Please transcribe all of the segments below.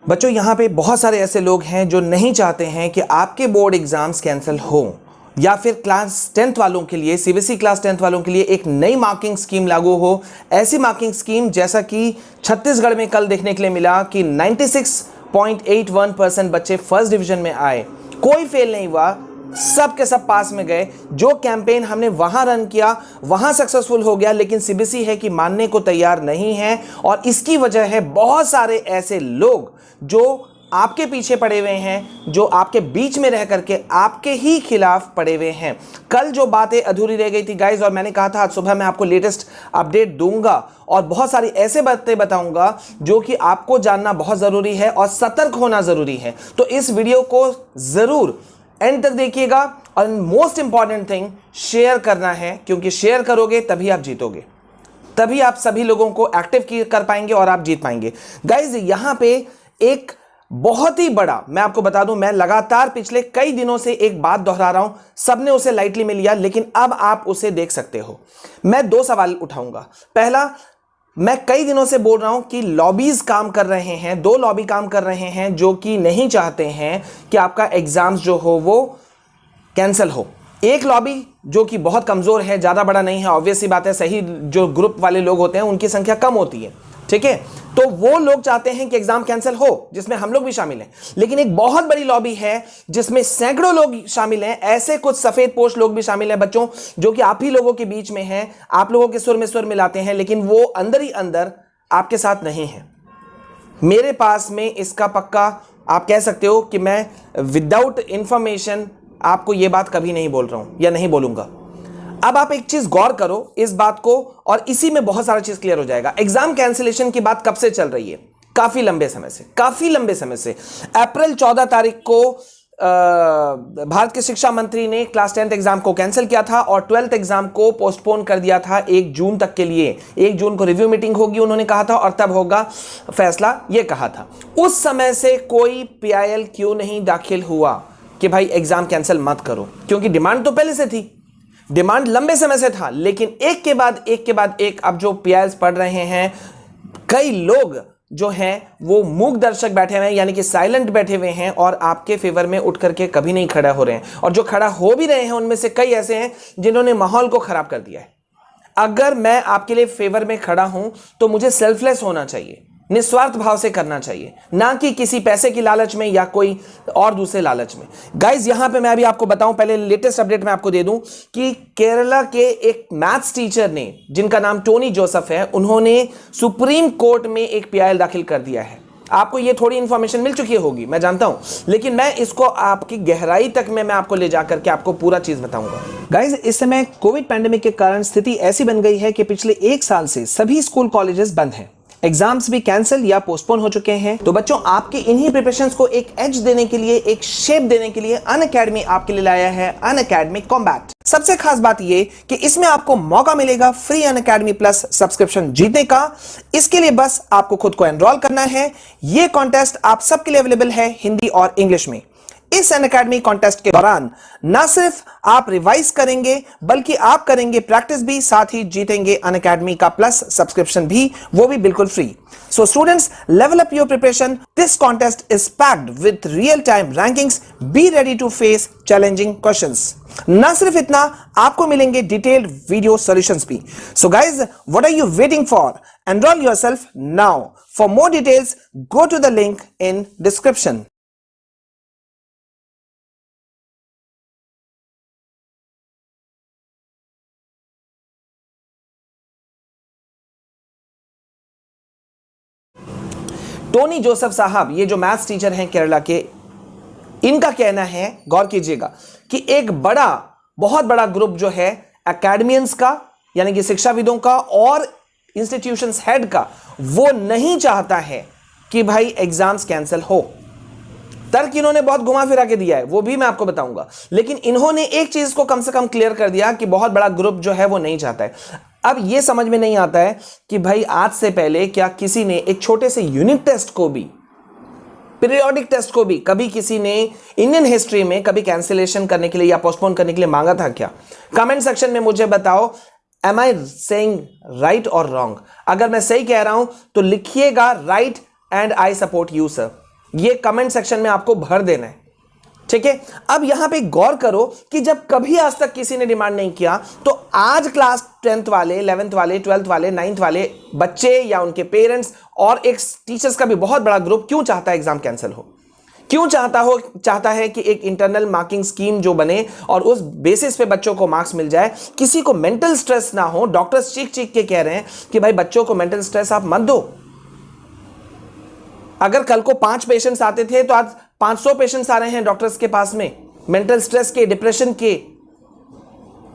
बच्चों यहाँ पे बहुत सारे ऐसे लोग हैं जो नहीं चाहते हैं कि आपके बोर्ड एग्जाम्स कैंसिल हो, या फिर क्लास 10th वालों के लिए, सीबीएसई क्लास 10th वालों के लिए एक नई मार्किंग स्कीम लागू हो। ऐसी मार्किंग स्कीम जैसा कि छत्तीसगढ़ में कल देखने के लिए मिला कि 96.81% बच्चे फर्स्ट डिवीजन में आए, कोई फेल नहीं हुआ, सब के सब पास में गए। जो कैंपेन हमने वहां रन किया वहां सक्सेसफुल हो गया, लेकिन सीबीएसई है कि मानने को तैयार नहीं है। और इसकी वजह है बहुत सारे ऐसे लोग जो आपके पीछे पड़े हुए हैं, जो आपके बीच में रह करके आपके ही खिलाफ पड़े हुए हैं। कल जो बातें अधूरी रह गई थी गाइस, और मैंने कहा था आज सुबह मैं आपको लेटेस्ट अपडेट दूंगा और बहुत सारी ऐसे बातें बताऊंगा जो कि आपको जानना बहुत जरूरी है और सतर्क होना जरूरी है। तो इस वीडियो को जरूर एंड तक देखिएगा और मोस्ट इंपॉर्टेंट थिंग शेयर करना है, क्योंकि शेयर करोगे तभी आप जीतोगे, तभी आप सभी लोगों को एक्टिव कर पाएंगे और आप जीत पाएंगे। गाइस यहां पे एक बहुत ही बड़ा, मैं आपको बता दूं, मैं लगातार पिछले कई दिनों से एक बात दोहरा रहा हूं, सबने उसे लाइटली में लिया, लेकिन अब आप उसे देख सकते हो। मैं दो सवाल उठाऊंगा। पहला, मैं कई दिनों से बोल रहा हूं कि लॉबीज काम कर रहे हैं, दो लॉबी काम कर रहे हैं जो कि नहीं चाहते हैं कि आपका एग्जाम्स जो हो वो कैंसिल हो। एक लॉबी जो कि बहुत कमजोर है, ज्यादा बड़ा नहीं है, ऑब्वियस सी बात है, सही जो ग्रुप वाले लोग होते हैं उनकी संख्या कम होती है, ठीक है, तो वो लोग चाहते हैं कि एग्जाम कैंसिल हो, जिसमें हम लोग भी शामिल हैं। लेकिन एक बहुत बड़ी लॉबी है जिसमें सैकड़ों लोग शामिल हैं, ऐसे कुछ सफेद पोश लोग भी शामिल हैं बच्चों, जो कि आप ही लोगों के बीच में हैं, आप लोगों के सुर में सुर मिलाते हैं, लेकिन वो अंदर ही अंदर आपके साथ नहीं है। मेरे पास में इसका पक्का आप कह सकते हो कि मैं विदाउट इंफॉर्मेशन आपको यह बात कभी नहीं बोल रहा हूं या नहीं बोलूंगा। अब आप एक चीज गौर करो इस बात को, और इसी में बहुत सारा चीज क्लियर हो जाएगा। एग्जाम कैंसिलेशन की बात कब से चल रही है? काफी लंबे समय से। अप्रैल 14 तारीख को भारत के शिक्षा मंत्री ने क्लास 10th एग्जाम को कैंसिल किया था और 12th एग्जाम को पोस्टपोन कर दिया था 1 जून तक के लिए। 1 जून को रिव्यू मीटिंग होगी उन्होंने कहा था, और तब होगा फैसला, यह कहा था। उस समय से कोई पीआईएल क्यों नहीं दाखिल हुआ कि भाई एग्जाम कैंसिल मत करो, क्योंकि डिमांड तो पहले से थी, डिमांड लंबे समय से था, लेकिन एक के बाद एक अब जो पीआईएल्स पढ़ रहे हैं, कई लोग जो हैं वो मूक दर्शक बैठे हुए हैं, यानी कि साइलेंट बैठे हुए हैं और आपके फेवर में उठ करके कभी नहीं खड़ा हो रहे हैं। और जो खड़ा हो भी रहे हैं उनमें से कई ऐसे हैं जिन्होंने माहौल को खराब कर दिया है। अगर मैं आपके लिए फेवर में खड़ा हूं तो मुझे सेल्फलेस होना चाहिए, निस्वार्थ भाव से करना चाहिए, ना कि किसी पैसे की लालच में या कोई और दूसरे लालच में। गाइज यहां पे मैं अभी आपको बताऊं, पहले लेटेस्ट अपडेट मैं आपको दे दूं कि केरला के एक मैथ्स टीचर ने, जिनका नाम टोनी जोसेफ है, उन्होंने सुप्रीम कोर्ट में एक पीआईएल दाखिल कर दिया है। आपको ये थोड़ी इंफॉर्मेशन मिल चुकी होगी, मैं जानता हूं, लेकिन मैं इसको आपकी गहराई तक में मैं आपको ले जाकर के आपको पूरा चीज बताऊंगा। गाइज इस समय कोविड पैंडेमिक के कारण स्थिति ऐसी बन गई है कि पिछले 1 साल से सभी स्कूल कॉलेजेस बंद हैं, एग्जाम्स भी कैंसिल या पोस्टपोन हो चुके हैं। तो बच्चों आपके इन्हीं प्रिपरेशंस को एक एज देने के लिए, एक शेप देने के लिए अनअकैडमी आपके लिए लाया है अनअकैडमी कॉम्बैट। सबसे खास बात ये कि इसमें आपको मौका मिलेगा फ्री अनअकैडमी प्लस सब्सक्रिप्शन जीतने का। इसके लिए बस आपको खुद को एनरोल करना है। यह कॉन्टेस्ट आप सबके लिए अवेलेबल है हिंदी और इंग्लिश में। इस अनअकैडमी कॉन्टेस्ट के दौरान ना सिर्फ आप रिवाइज करेंगे बल्कि आप करेंगे प्रैक्टिस भी, साथ ही जीतेंगे अनअकैडमी का प्लस सब्सक्रिप्शन भी, वो भी बिल्कुल free. So students, level up your preparation. This contest is packed with real time rankings. Be ready to face challenging questions. ना सिर्फ इतना, आपको मिलेंगे डिटेल्ड वीडियो सॉल्यूशंस भी। So guys, what are you waiting for? Enrol yourself now. For more details go to the link in description. Tony Joseph साहब, ये जो maths teacher हैं केरला के, इनका कहना है, गौर कीजिएगा, कि एक बहुत बड़ा ग्रुप जो है एकेडमियंस का, यानी कि शिक्षाविदों का और इंस्टीट्यूशंस हेड का, वो नहीं चाहता है कि भाई एग्जाम्स कैंसिल हो। तर्क इन्होंने बहुत घुमा फिरा के दिया है, वो भी मैं आपको बताऊंगा, लेकिन इन्होंने एक चीज को कम से कम क्लियर कर दिया कि बहुत बड़ा ग्रुप जो है वो नहीं चाहता है। अब यह समझ में नहीं आता है कि भाई आज से पहले क्या किसी ने एक छोटे से यूनिट टेस्ट को भी, पीरियोडिक टेस्ट को भी कभी किसी ने इंडियन हिस्ट्री में कभी कैंसिलेशन करने के लिए या पोस्टपोन करने के लिए मांगा था क्या? कमेंट सेक्शन में मुझे बताओ, एम आई सेइंग राइट और रॉन्ग? अगर मैं सही कह रहा हूं तो लिखिएगा right and I support you sir. ये कमेंट सेक्शन में आपको भर देना है, ठीक है। अब यहां पे गौर करो कि जब कभी आज तक किसी ने डिमांड नहीं किया, तो आज क्लास 10th वाले, 11th वाले, 12th वाले, 9th वाले बच्चे या उनके पेरेंट्स और एक टीचर्स का भी बहुत बड़ा ग्रुप क्यों चाहता है एग्जाम कैंसिल हो? क्यों चाहता है कि एक इंटरनल मार्किंग स्कीम जो बने और उस बेसिस पे बच्चों को मार्क्स मिल जाए, किसी को मेंटल स्ट्रेस ना हो। डॉक्टर्स चीख चीख के कह रहे हैं कि भाई बच्चों को मेंटल स्ट्रेस आप मत दो। अगर कल को 5 पेशेंट्स आते थे तो आज 500 पेशेंट्स आ रहे हैं डॉक्टर्स के पास में, मेंटल स्ट्रेस के, डिप्रेशन के।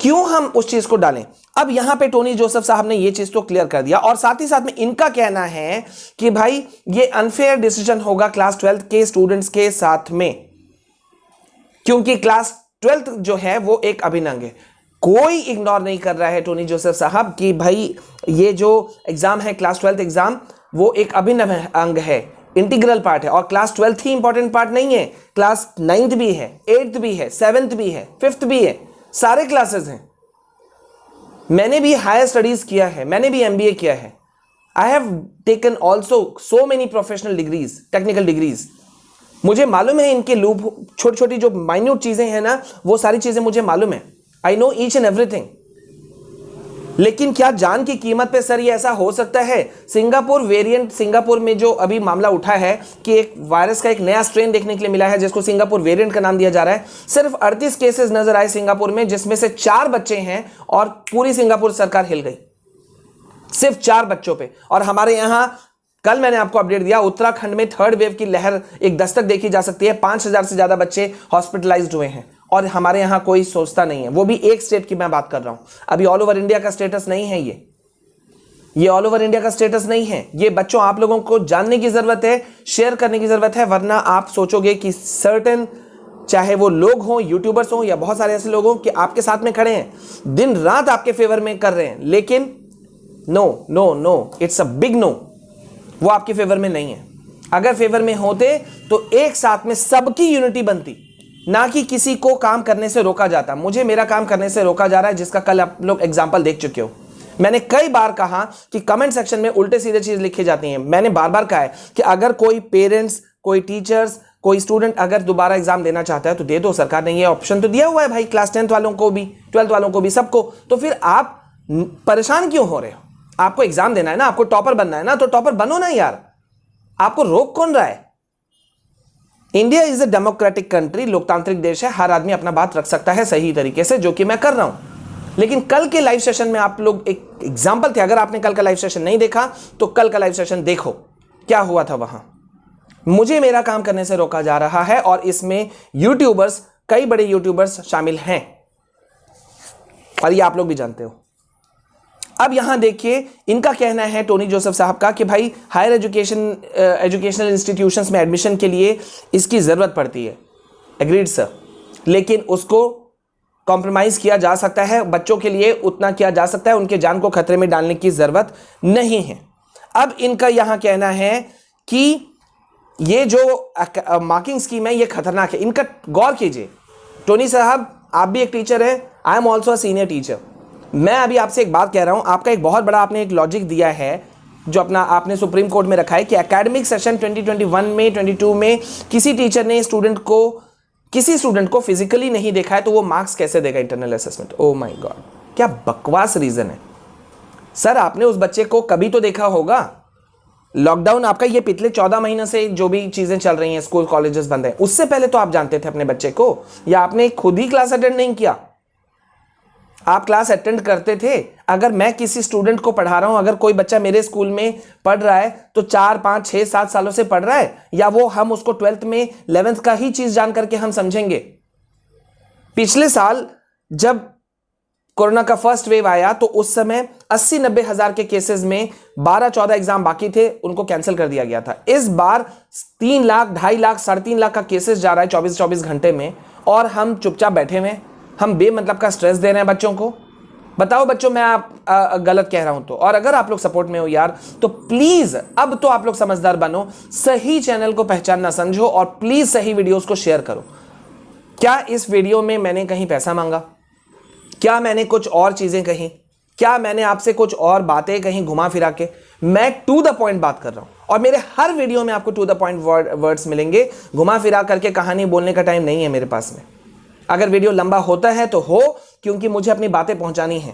क्यों हम उस चीज को डालें? अब यहां पे टोनी जोसेफ साहब ने ये चीज तो क्लियर कर दिया, और साथ ही साथ में इनका कहना है कि भाई ये अनफेयर डिसीजन होगा क्लास 12th के स्टूडेंट्स के साथ में, क्योंकि क्लास 12th जो है वो एक अभिन्न अंग है। कोई इग्नोर नहीं कर रहा है टोनी जोसेफ साहब कि भाई ये जो एग्जाम है क्लास 12th एग्जाम, वो एक अभिन्न अंग है, इंटीग्रल पार्ट है। और क्लास 12th ही इंपॉर्टेंट पार्ट नहीं है, क्लास 9th भी है, 8th भी है, 7th भी है, 5th भी है, सारे क्लासेस हैं। मैंने भी हायर स्टडीज किया है, मैंने भी एमबीए किया है। I have taken also so many professional degrees, technical degrees. मुझे मालूम है इनके लूप, छोटी छोटी जो माइन्यूट चीजें हैं ना, वो सारी चीजें मुझे मालूम है। I know each and everything. लेकिन क्या जान की कीमत पे सर ये ऐसा हो सकता है? सिंगापुर वेरिएंट, सिंगापुर में जो अभी मामला उठा है कि एक वायरस का एक नया स्ट्रेन देखने के लिए मिला है जिसको सिंगापुर वेरिएंट का नाम दिया जा रहा है। सिर्फ 38 केसेस नजर आए सिंगापुर में, जिसमें से 4 बच्चे हैं और पूरी सिंगापुर सरकार हिल गई सिर्फ 4 बच्चों पे। और हमारे यहां कल मैंने आपको अपडेट दिया, उत्तराखंड में 3rd वेव की लहर एक दस्तक देखी जा सकती है। 5000 से ज्यादा बच्चे हॉस्पिटलाइज्ड हुए हैं और हमारे यहां कोई सोचता नहीं है। वो भी एक स्टेट की मैं बात कर रहा हूं, अभी ऑल ओवर इंडिया का स्टेटस नहीं है। ये ऑल ओवर इंडिया का स्टेटस नहीं है। ये बच्चों आप लोगों को जानने की जरूरत है, शेयर करने की जरूरत है, वरना आप सोचोगे कि सर्टेन, चाहे वो लोग हों, यूट्यूबर्स हों या बहुत सारे ऐसे लोग हों कि आपके साथ में खड़े हैं, दिन रात आपके फेवर में कर रहे हैं, लेकिन no no no, it's a big no, वो आपके फेवर में नहीं है। अगर फेवर में होते तो एक साथ में सबकी यूनिटी बनती, ना कि किसी को काम करने से रोका जाता। मुझे मेरा काम करने से रोका जा रहा है, जिसका कल आप लोग एग्जाम्पल देख चुके हो। मैंने कई बार कहा कि कमेंट सेक्शन में उल्टे सीधे चीज लिखी जाती हैं। मैंने बार बार कहा है कि अगर कोई पेरेंट्स, कोई टीचर्स, कोई स्टूडेंट अगर दोबारा एग्जाम देना चाहता है तो दे दो। सरकार ने ये ऑप्शन तो दिया हुआ है भाई, क्लास 10th वालों को भी, 12th वालों को भी, सबको। तो फिर आप परेशान क्यों हो रहे हो? आपको एग्जाम देना है ना, आपको टॉपर बनना है ना, तो टॉपर बनो ना यार। आपको रोक कौन रहा है? India is a democratic country, लोकतांत्रिक देश है। हर आदमी अपना बात रख सकता है सही तरीके से, जो कि मैं कर रहा हूं। लेकिन कल के लाइव सेशन में आप लोग एक एग्जाम्पल थे। अगर आपने कल का लाइव सेशन नहीं देखा तो कल का लाइव सेशन देखो, क्या हुआ था वहां। मुझे मेरा काम करने से रोका जा रहा है और इसमें यूट्यूबर्स, कई बड़े यूट्यूबर्स शामिल हैं और ये आप लोग भी जानते हो। अब यहां देखिए, इनका कहना है टोनी जोसेफ साहब का कि भाई हायर एजुकेशनल इंस्टीट्यूशंस में एडमिशन के लिए इसकी ज़रूरत पड़ती है। एग्रीड सर, लेकिन उसको कॉम्प्रोमाइज़ किया जा सकता है, बच्चों के लिए उतना किया जा सकता है, उनके जान को खतरे में डालने की ज़रूरत नहीं है। अब इनका यहां कहना है कि ये जो मार्किंग स्कीम है ये खतरनाक है। इनका गौर कीजिए, टोनी साहब आप भी एक टीचर हैं, I am also a senior teacher. मैं अभी आपसे एक बात कह रहा हूं, आपका एक बहुत बड़ा आपने एक लॉजिक दिया है जो अपना आपने सुप्रीम कोर्ट में रखा है कि एकेडमिक सेशन 2021 में, 22 में किसी टीचर ने किसी स्टूडेंट को फिजिकली नहीं देखा है तो वो मार्क्स कैसे देगा internal assessment. Oh my God, क्या बकवास रीजन है सर। आपने उस बच्चे को कभी तो देखा होगा। लॉकडाउन आपका ये पिछले 14 महीने से जो भी चीजें चल रही हैं, स्कूल कॉलेजेस बंद हैं, उससे पहले तो आप जानते थे अपने बच्चे को, या आपने खुद ही क्लास अटेंड नहीं किया? आप क्लास अटेंड करते थे। अगर मैं किसी स्टूडेंट को पढ़ा रहा हूं, अगर कोई बच्चा मेरे स्कूल में पढ़ रहा है तो 4, 5, 6, 7 सालों से पढ़ रहा है, या वो हम उसको 12th में 11th का ही चीज जान करके हम समझेंगे? पिछले साल जब कोरोना का फर्स्ट वेव आया तो उस समय 80-90 हजार के केसेस में 12-14 एग्जाम बाकी थे, उनको कैंसिल कर दिया गया था। इस बार 3 लाख, 2.5 लाख, 3.5 लाख का केसेस जा रहा है 24-24 घंटे में, और हम चुपचाप बैठे हुए, हम बेमतलब का स्ट्रेस दे रहे हैं बच्चों को। बताओ बच्चों, मैं आप गलत कह रहा हूं तो? और अगर आप लोग सपोर्ट में हो यार तो प्लीज अब तो आप लोग समझदार बनो, सही चैनल को पहचानना समझो और प्लीज सही वीडियोस को शेयर करो। क्या इस वीडियो में मैंने कहीं पैसा मांगा? क्या मैंने कुछ और चीजें कही? क्या मैंने आपसे कुछ और बातें कहीं घुमा फिरा के? मैं टू द पॉइंट बात कर रहा हूं और मेरे हर वीडियो में आपको टू द पॉइंट वर्ड्स मिलेंगे। घुमा फिरा करके कहानी बोलने का टाइम नहीं है मेरे पास में। अगर वीडियो लंबा होता है तो हो, क्योंकि मुझे अपनी बातें पहुंचानी है।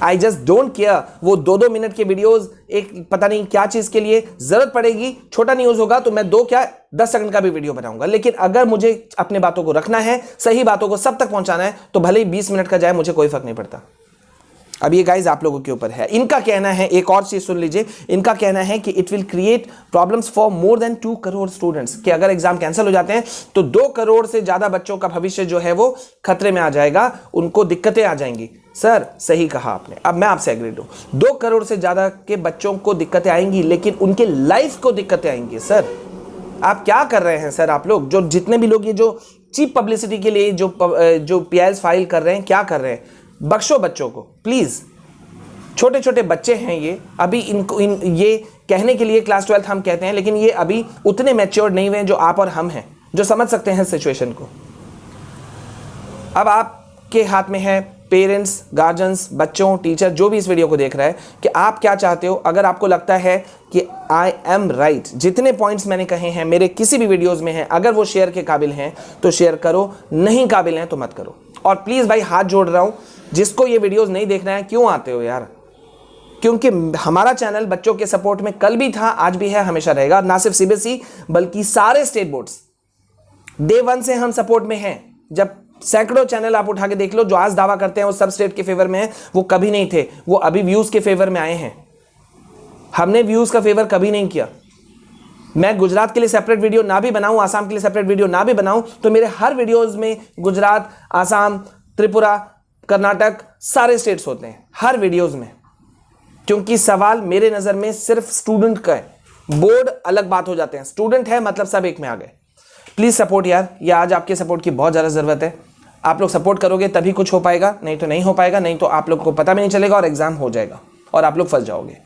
आई जस्ट डोंट केयर वो 2-2 मिनट के वीडियोस एक पता नहीं क्या चीज के लिए जरूरत पड़ेगी, छोटा न्यूज होगा तो मैं 10 सेकंड का भी वीडियो बनाऊंगा। लेकिन अगर मुझे अपने बातों को रखना है, सही बातों को सब तक पहुंचाना है, तो भले ही 20 मिनट का जाए, मुझे कोई फर्क नहीं पड़ता। अब ये गाइज आप लोगों के ऊपर है। इनका कहना है, एक और चीज सुन लीजिए, इनका कहना है कि it will create problems for more than 2 crore students, कि अगर एग्जाम कैंसिल हो जाते हैं तो 2 करोड़ से ज्यादा बच्चों का भविष्य जो है वो खतरे में आ जाएगा, उनको दिक्कतें आ जाएंगी। सर सही कहा आपने, अब मैं आपसे एग्रीड हूं। 2 करोड़ से ज्यादा के बच्चों को दिक्कतें आएंगी, लेकिन उनके लाइफ को दिक्कतें आएंगी। सर आप क्या कर रहे हैं? सर आप लोग जो जितने भी लोग ये जो चीप पब्लिसिटी के लिए जो PILs फाइल कर रहे हैं, क्या कर रहे हैं? बख्शो बच्चों को प्लीज। छोटे छोटे बच्चे हैं ये, अभी इनको ये कहने के लिए क्लास 12th हम कहते हैं, लेकिन ये अभी उतने मैच्योर्ड नहीं हुए जो आप और हम हैं, जो समझ सकते हैं सिचुएशन को। अब आपके हाथ में है, पेरेंट्स, गार्जियंस, बच्चों, टीचर, जो भी इस वीडियो को देख रहा है, कि आप क्या चाहते हो। अगर आपको लगता है कि आई एम राइट, जितने पॉइंट्स मैंने कहे हैं मेरे किसी भी वीडियोस में हैं, अगर वो शेयर के काबिल हैं तो शेयर करो, नहीं काबिल हैं तो मत करो। और प्लीज भाई हाथ जोड़ रहा हूं, जिसको ये वीडियोस नहीं देखना है, क्यों आते हो यार? क्योंकि हमारा चैनल बच्चों के सपोर्ट में कल भी था, आज भी है, हमेशा रहेगा। ना सिर्फ CBSE बल्कि सारे स्टेट बोर्ड्स, डे 1 से हम सपोर्ट में हैं। जब सैकड़ों चैनल आप उठा के देख लो जो आज दावा करते हैं वो सब स्टेट के फेवर में है, वो कभी नहीं थे, वो अभी व्यूज के फेवर में आए हैं। हमने व्यूज का फेवर कभी नहीं किया। मैं गुजरात के लिए सेपरेट वीडियो ना भी बनाऊं, आसाम के लिए सेपरेट वीडियो ना भी बनाऊं, तो मेरे हर वीडियोज में गुजरात, आसाम, त्रिपुरा, कर्नाटक, सारे स्टेट्स होते हैं हर वीडियोज में। क्योंकि सवाल मेरे नजर में सिर्फ स्टूडेंट का है, बोर्ड अलग बात हो जाते हैं। स्टूडेंट है मतलब सब एक में आ गए। प्लीज सपोर्ट यार, ये आज आपके सपोर्ट की बहुत ज्यादा जरूरत है। आप लोग सपोर्ट करोगे तभी कुछ हो पाएगा, नहीं तो नहीं हो पाएगा। नहीं तो आप लोग को पता भी नहीं चलेगा और एग्जाम हो जाएगा और आप लोग फंस जाओगे।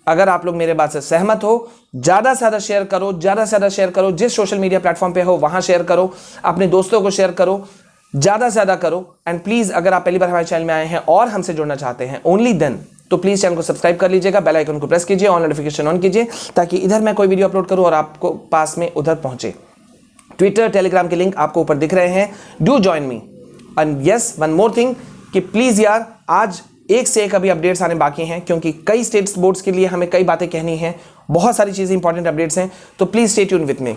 अगर आप लोग मेरे बात से सहमत हो, ज्यादा से ज्यादा शेयर करो, ज्यादा से ज्यादा शेयर करो, जिस सोशल मीडिया प्लेटफॉर्म पे हो वहां शेयर करो, अपने दोस्तों को शेयर करो, ज्यादा से ज्यादा करो। एंड प्लीज अगर आप पहली बार हमारे चैनल में आए हैं और हमसे जुड़ना चाहते हैं, ओनली देन, तो प्लीज चैनल को सब्सक्राइब कर लीजिएगा, बेल आइकन को प्रेस कीजिए, ऑन नोटिफिकेशन ऑन कीजिए, ताकि इधर मैं कोई वीडियो अपलोड करूं और आपको पास में उधर पहुंचे। ट्विटर, टेलीग्राम के लिंक आपको ऊपर दिख रहे हैं, do join me. And yes, one more thing, कि प्लीज यार आज एक से एक अभी अपडेट्स आने बाकी हैं, क्योंकि कई स्टेट्स बोर्ड्स के लिए हमें कई बातें कहनी हैं, बहुत सारी चीजें इंपॉर्टेंट अपडेट्स हैं। तो please stay tune with me,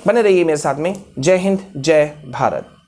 बने रहिए मेरे साथ में। जय हिंद, जय भारत।